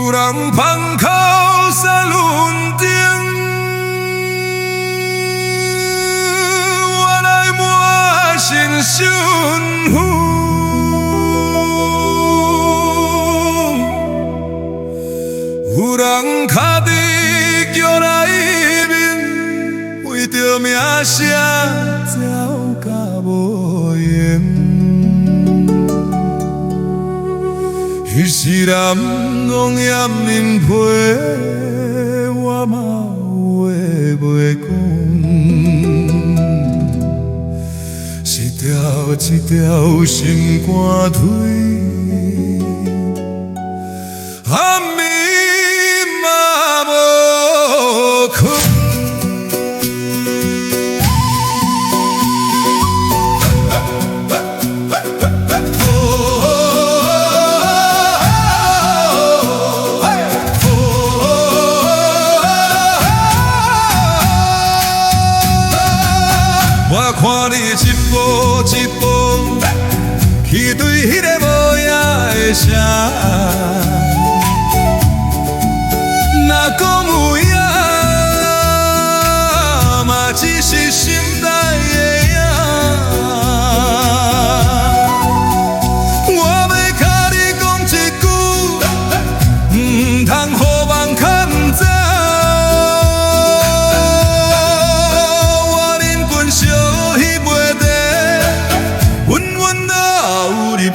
有人芳口山云顶，我来满身伤痕。有人脚伫桥内面，为着名声走甲无用。彼时人拢嫌恁陪，我嘛话袂讲。一条一条心肝腿，暗暝嘛无困。我看你一步一步去对迄个无影的城，若讲有影，嘛只是心内的影。我要甲你讲一句，唔通予人看唔知。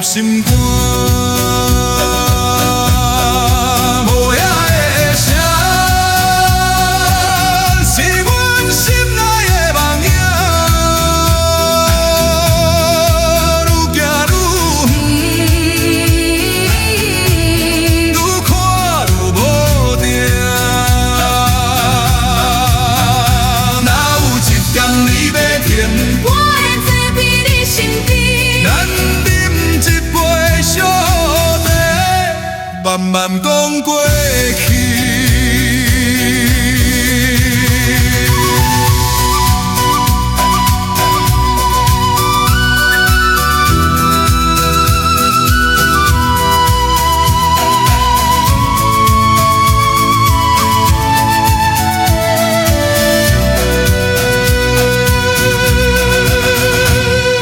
心肝，无影的城，是阮心内的梦影，愈行愈远，愈看愈无定。哪有一点你要停？我会坐伫你身边。慢慢讲过去，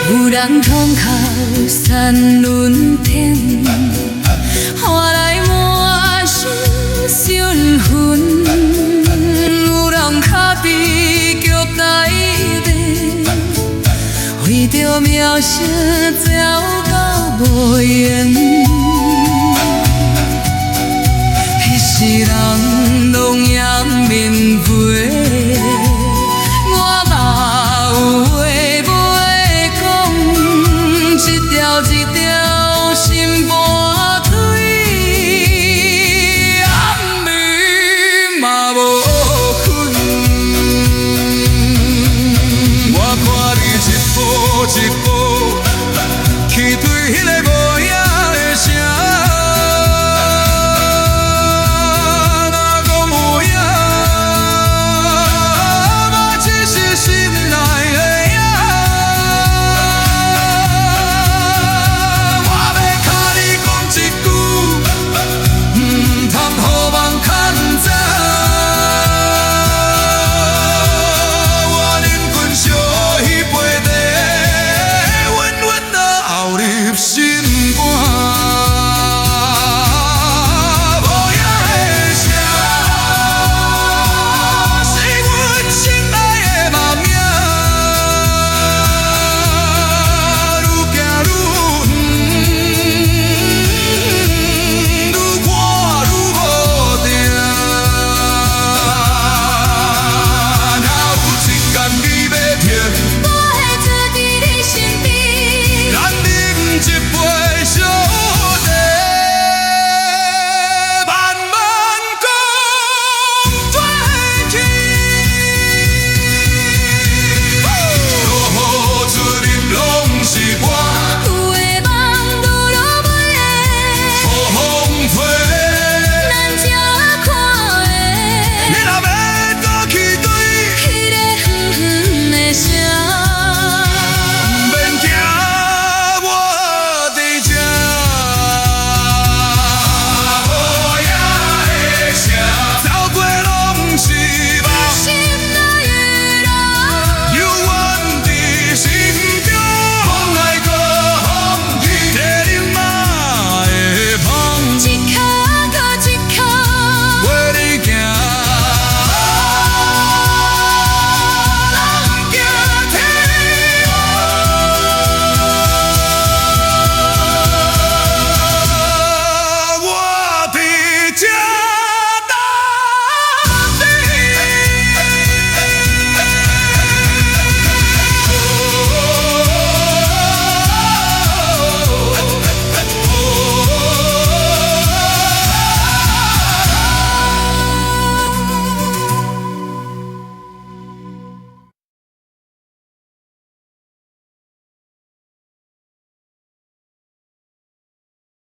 有人窗口山轮天。有人脚伫桥台面，为着名声走到无缘。